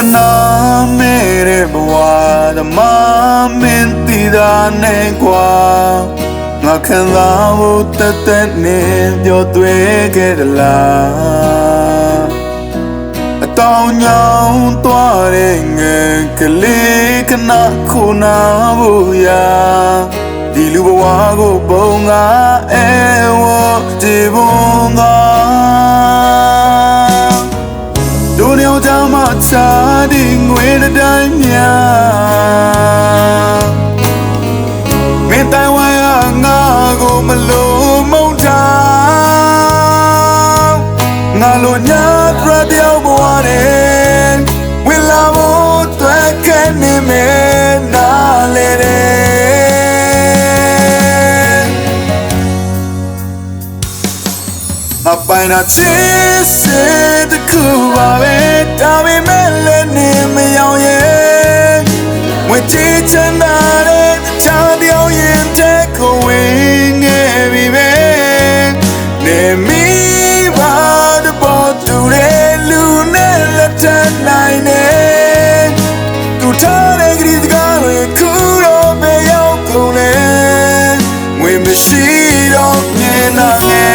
na mere bwa the ma min ti da ne kwa nga khan la wo tat tat ne pyo twe ke de la a taw nyaw twa de nge kle kana khu na bu ya di lu bwa ko bong nga e wo ti bong nga Dama tading with a danya Mintai waya ngago malo monta Ngalo nya pradio buane Willa mo tweke ni me na lere Apai na chise de kuwa we Tabi mele ni me yao ye We chi chen na re Cha diao yin te ko wing e vi ve Ne mi ba de bo tu re Lu ne la tan nai ne Tu ta re gris ga re Kuro be yao ko le We me shi do nye na nge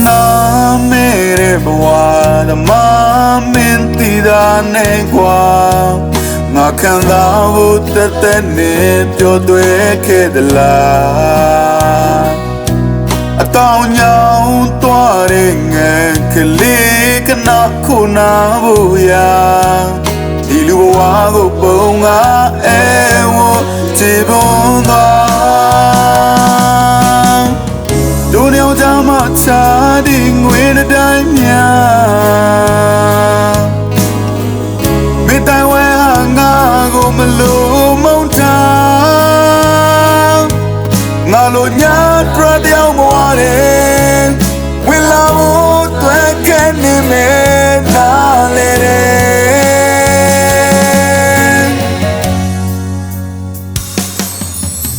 na mere bwa the ma min ti da ne kwa nga khan la wo tat tat ne pyo twe ke de la a taw nyaw twa de nge kle kana khu na bu ya di lu bwa ko bong nga e wo ti bong nga Dama tading with a danya Mintai waya ngago malo monta Ngalo nya pradio buane Willa mo tweke ni me na lere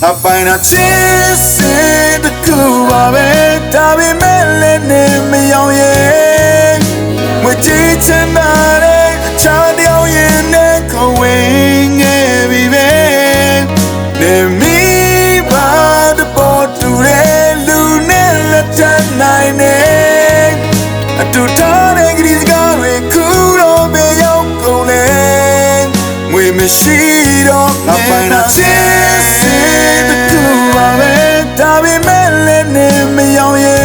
Apai na chise de kuwa we Tabi mele ni me yao ye We chi chen na re Cha diao yin ne ko wing e vi ve Ne mi ba de bo tu re Lu ne la tan nai ne A tu ta re gris ga re Kuro be yao ko le We me shi do nye na chise de kuwa we Tabi mele ni me yao ye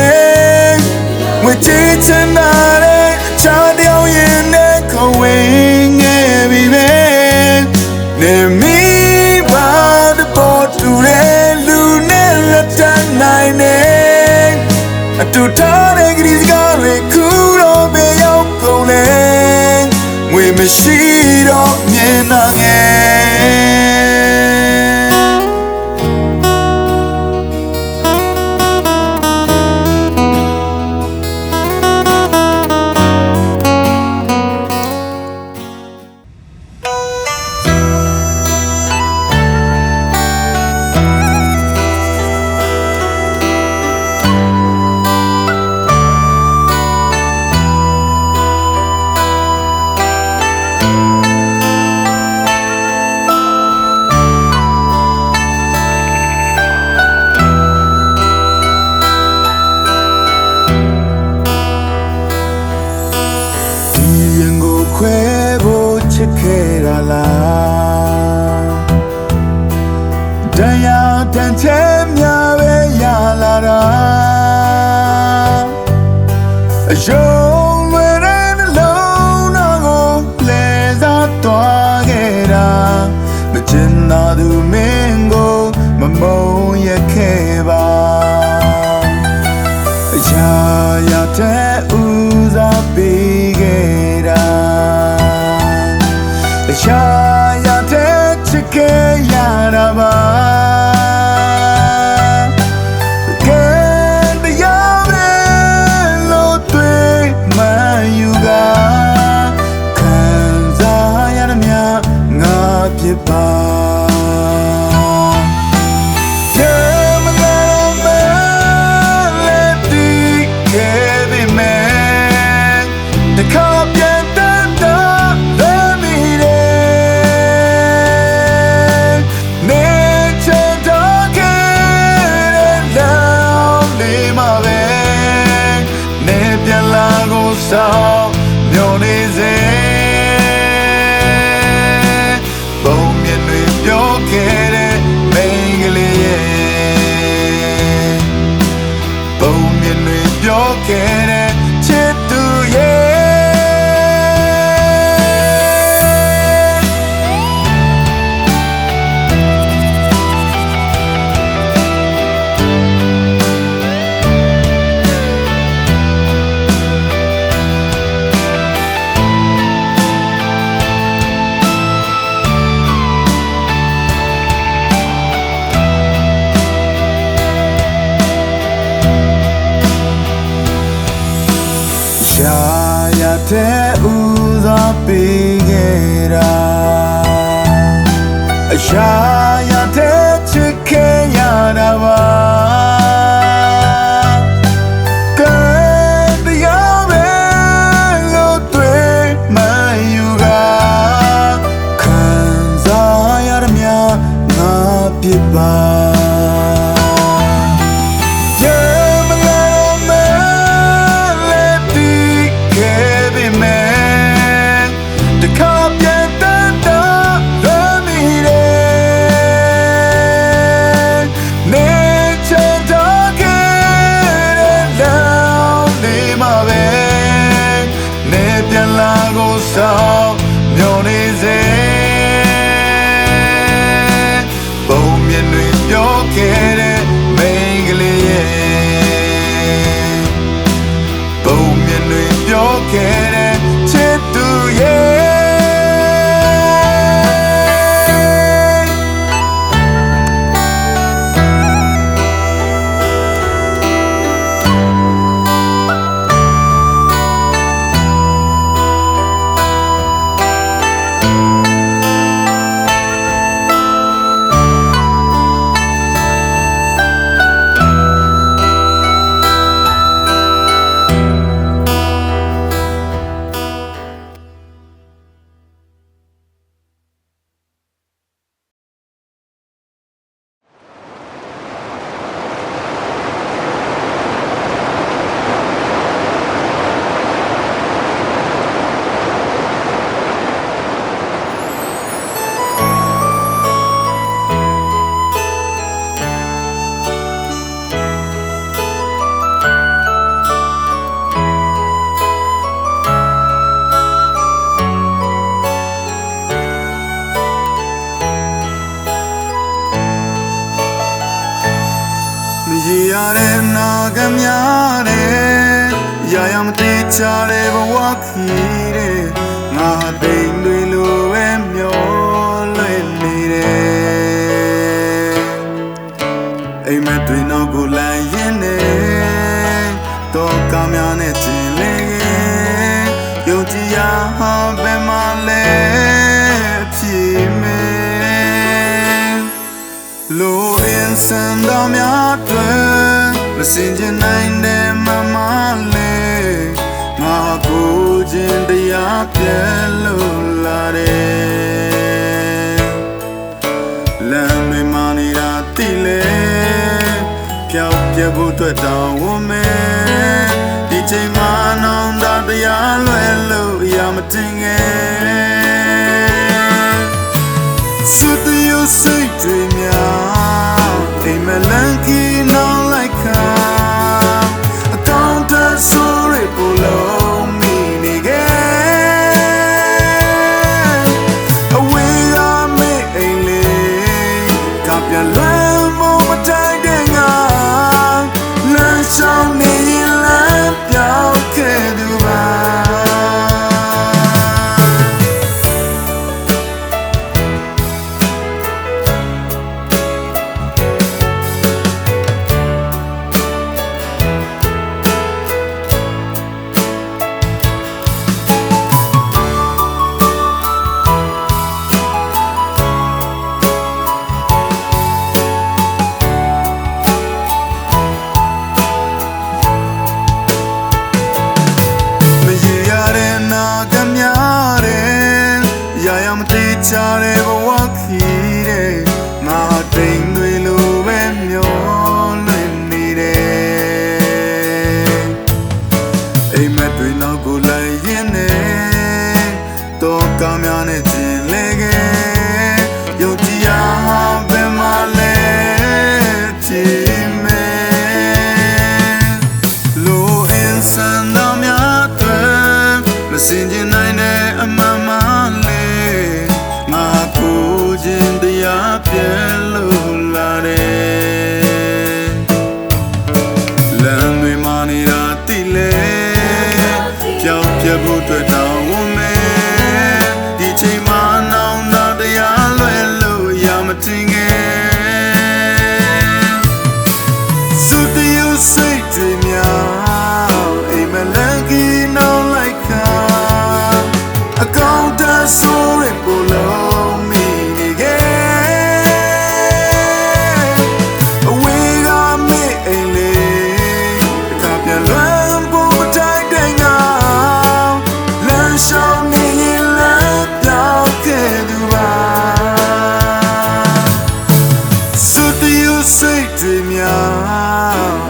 We chi chen na re Cha diao yin ne ko wing e vi ve Ne mi ba de bo tu re Lu ne la tan nai ne A tu ta re gris ga re Kuro be yao ko le We me shi do nye na nge Daya tan chem ya ve ya la ra Yo le ren lo na go le za twa ge ra Ma chin na du min go ma mo ye ke ba Ya ya te u za bi ge ra Ya ya te che ke ya ra sao nhiều đi dễ bầu miền núi gió kề để mấy cái ly bầu miền núi gió kề để chết từ ya te uza pigera ya te chike ya da ba kan ya be lo twe ma yu ga kan za ya mya na pi ba sao nhiều đi dễ bầu miền núi gió kề để mấy cái ly bầu miền núi gió kề để chết từ na gamya de ya yam ti cha de bwa khi de nga ding dwi lu we myo lwe ni de ai ma dwi no ko lai yin ne to kamya ne chin le yong ji ya ha be ma le phi me lo in san da mya twe listen je nine de mama le nga ko jin taya pye lo la de lam me mani ra ti le phyaw pye bu twet taw wo me di chain ma naung da taya lwe lo ya ma tin nge su tu yo sai twi mya ai ma lan ki no like sorry below me again away I make a lay cap your love more time than I learn something love you can do chare bwa khi de nga ding dwi lu be myo lwe ni de ai ma dwi no ko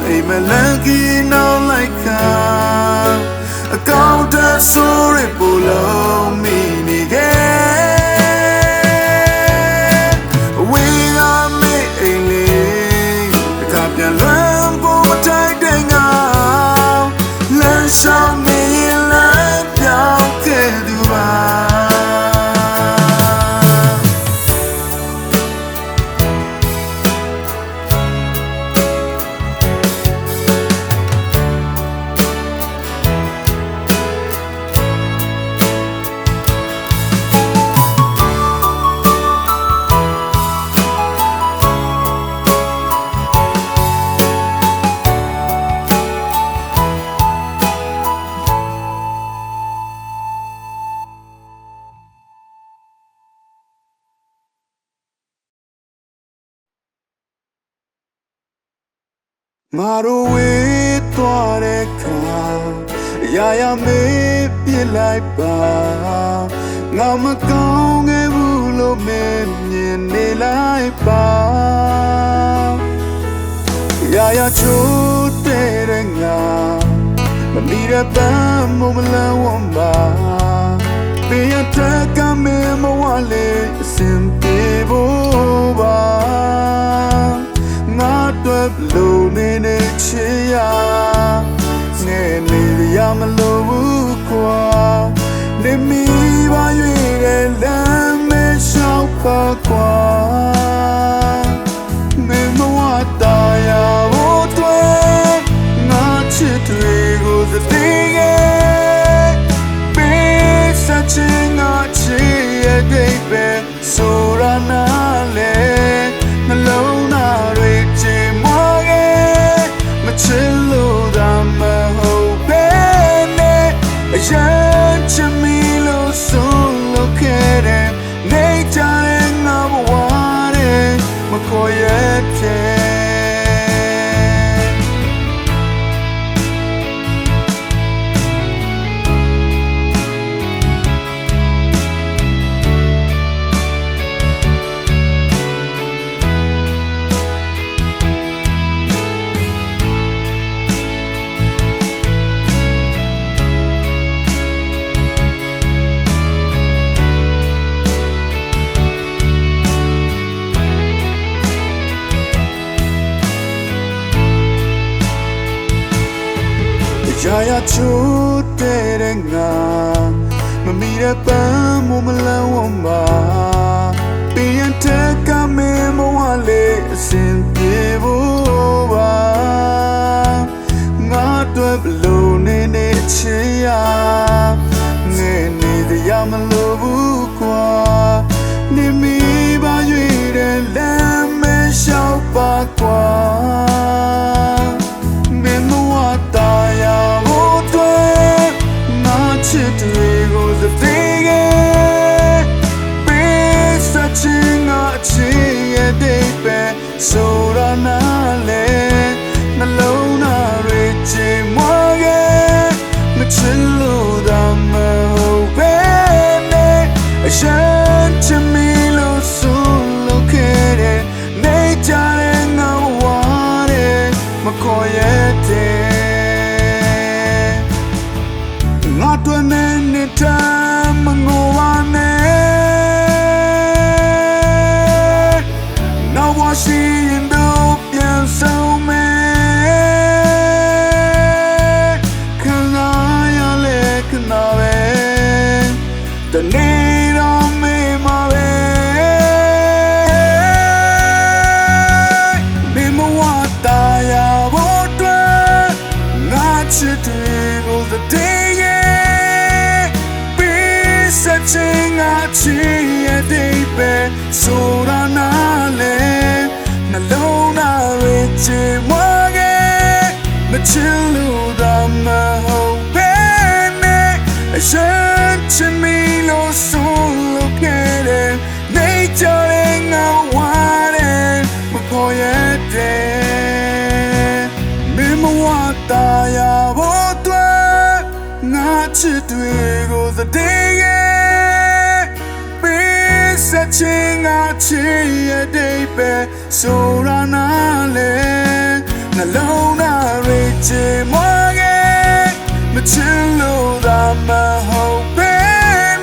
အိမ်မလန်ကြီးနောက်လိုက်ခါအကောင့်တက်ဆိုးရပူလုံးမိနေခဲ့ဝေးကမေးအိမ်လေးတခါပြန်လွမ်းဖို့မတိုက်တဲ့ငါလမ်းရှောင်းနေရင်လမ်းပြောင်းခဲ့သူပါငါတို့ဝေးသွားတဲ့ခါရာမေးပြစ်လိုက်ပါငါမကောင်းခဲ့ဘူးလို့မင်းမြင်နေလိုက်ပါရာချိုးတဲ့ငါမမီရပန်းမလန်ဝမ်းပါပေးရတဲ့ကမေမဝလေးအစင်ပြေဖို့ပါငါတို့လုံးနေချေရငယ်နေရမလို့ဘူးကွာနေမိပါရွေတဲ့လမ်းမလျှောက်ပါကွာမင်းမဝတာရဖို့တွေ့ငါချစ်တွေကိုသတိရဲ့ပေးစချင်ငါချစ်ရဲ့ဒိတ်ပဲဆိုရနာလေနှလုံးသားတွေချင်မခဲ့မချစ်လို့သာမဟုတ်ပဲနဲ့အရင်ချစ်မိလို့ဆိုလို့ခဲ့တယ်နေကြတဲ့ငါဘဝတဲ့မခေါ်ရတဲ့ရာချိုးတဲ့ငါမမီရပန်းမလန်ဝမ်းပါပေးရတဲ့ကမေမဝလေးအစင်ပြေဖို့ပါငါတို့ဘလို့နေချေရငယ်နေရမလို့ဘူးကွာနေမိပါရွေတဲ့လမ်းမလျှောက်ပါကွာချစ်တွေကိုသတိရဲ့ပေးစချင်ငါချစ်ရဲ့ဒိတ်ပဲဆိုရနာလေနှလုံးသားတွေချင်မခဲ့မချစ်လို့သာမဟုတ်ပဲနဲ့အရင်ချစ်မိလို့ဆိုလို့ခဲ့တယ်နေကြတဲ့ငါဝါတဲ့မခေါ်ရတဲ့ငါတို့နဲ့နေတာမငိုပါနဲ့နောက်ဝရှိရင်တော့ပြန်ဆုံးမယ်ခဏရလေခဏပဲတနေ့တော့မေးမှာပဲမေမဝတာရဖို့အတွက်ငါချစ်တွေကိုသတိချင်ငါချစ်ရဲ့ဒိတ်ပဲဆိုရနာလေနှလုံးသားတွေချင်မခဲ့မချစ်လို့သာမဟုတ်ပဲနဲ့အရင်ချစ်မိလို့ဆိုလို့ခဲ့တယ်နေကြတဲ့ငါဝါတဲ့မခေါ်ရတဲ့မင်းမဝတာရဖို့အတွက်ငါချစ်တွေကိုသတိရဲ့ချင်ငါချစ်ရဲ့ဒိတ်ပဲဆိုရနာလေ နှလုံးသားရိတ်ချင်မွားခဲ့မချင်လို့သာမဟုတ်ပဲ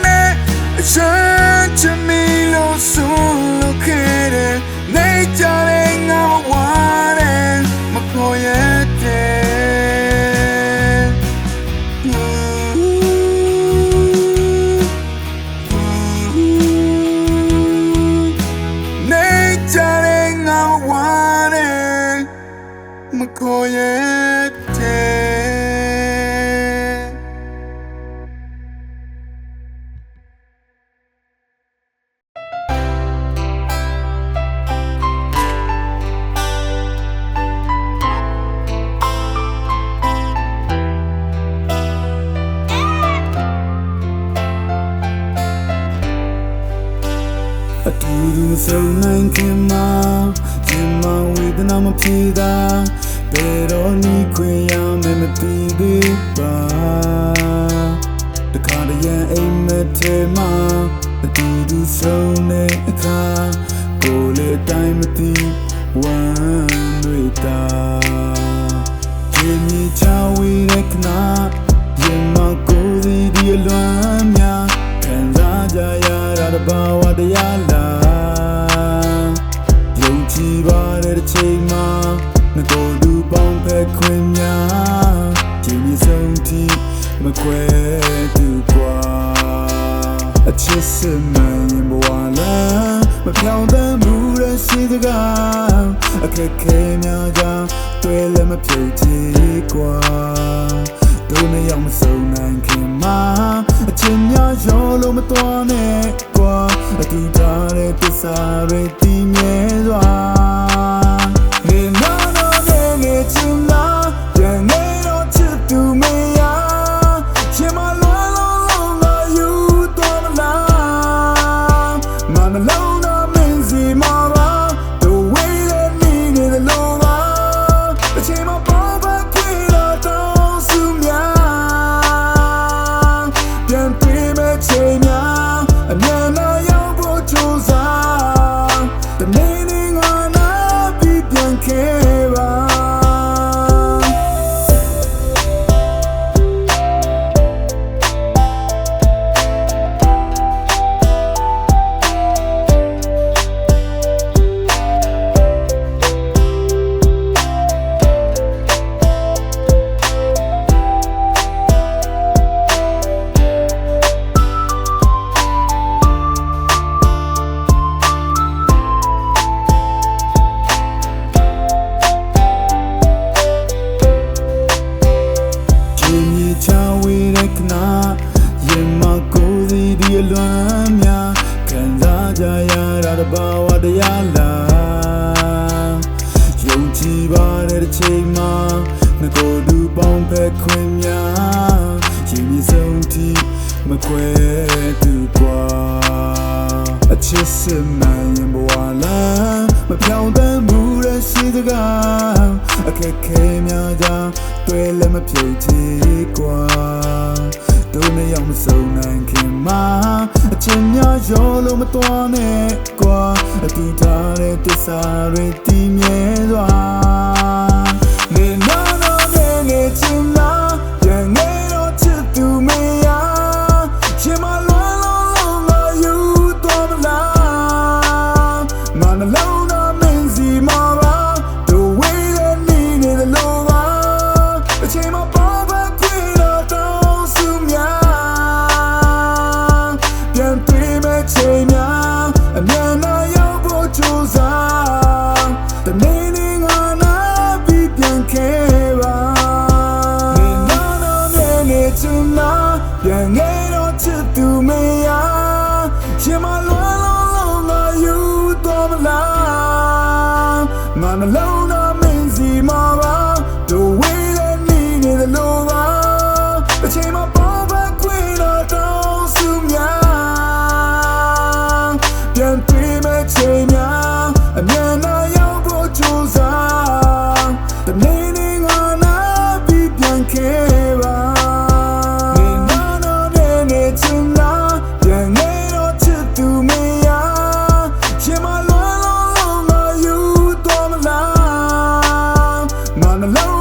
နဲ့အချမ်းချင်မီလို့ဆိုလို့ခဲ့တယ်နေကြတဲ့ငါဝါတယ်မခေါ်ရတဲ့မခေါ်ရတဲ့အတူတူဆုံနိုင်ခင်မှာရင်မဝေဒနာမပြေတာဘယ်တော့နီးခွင့်ရမယ်မသိသေးပါတခါတည်းရင်အိမ်မက်ထဲမှာအတူတူဆုံနေအခါကိုယ်လေးတိုင်းမသိဝမ်းတွေတာဒီမြေချဝေးတဲ့ခဏရင်မကိုယ်စီဒီအလွမ်းများခံစားကြရတာတဘာဝတရားလားယုံကြည်ပါတဲ့ချိန်မှာငါတို့လူပေါင်းဖက်ခွင့်များဒီမြေဆုံးထိမခွဲတူကွာအချစ်စမှန်ရင်ဘဝလားမပြောင်းတမ်းမှုရရှိစကားအခက်ခဲများကြောင့်တွေ့လည်းမဖြုတ်ချေကွာတို့နဲ့ရောက်မဆုံးနိုင်ခင်မှာအချင်းများရောလို့မတော်နဲ့ကွာအတူထားတဲ့သစ္စာတွေတည်မြဲစွာနေနာနေချင်လားပြန်နေတော့ချစ်သူမရရှင်မလုံးလုံးငါယူတော်မလားမနှလုံးသားမင်းစီမှာပါthe way that need it alone အချိန်မှာပေါ်ပါခွေတော့တော့စုများပြန်တွေ့မဲ့ချိန်များအမြန်တော့ရောက်ဖို့ကြိုးစားတနေ့နေ့ငါနာပြီးပြန်ခဲ့ပါချဝေးတဲ့ခဏရင်မကိုယ်စီဒီအလွမ်းများခံစားကြရတာတဘာဝတရားလားယုံကြည်ပါတဲ့ချိန်မှာငါတို့လူပေါင်းဖက်ခွင့်များရင်မြေဆုံးထိမခွဲတူကွာအချစ်စမှန်ရင်ဘဝလားမပြောင်းတမ်းမှုရရှိစကားအခက်ခဲများကြောင့်တွေ့လည်းမဖြုတ်ချေကွာတို့နဲ့ရောက်မဆုံးနိုင်ခင်မှာအချင်းများရောလို့မတော်နဲ့ကွာအတူထားတဲ့သစ္စာတွေတည်မြဲစွာနေနာနေချင်လားပြန်နေတော့ချစ်သူမရရှင်မလုံးလုံးငါယူတော်မလားမနှလုံးသားမင်းစီမှာပါthe way that need it alone အချိန်မှာပေါ်ပါခွေတော့တော့စုများပြန်တွေ့မဲ့ချိန်များအမြန်တော့ရောက်ဖို့ကြိုးစားတနေ့နေ့ငါနာ လုံး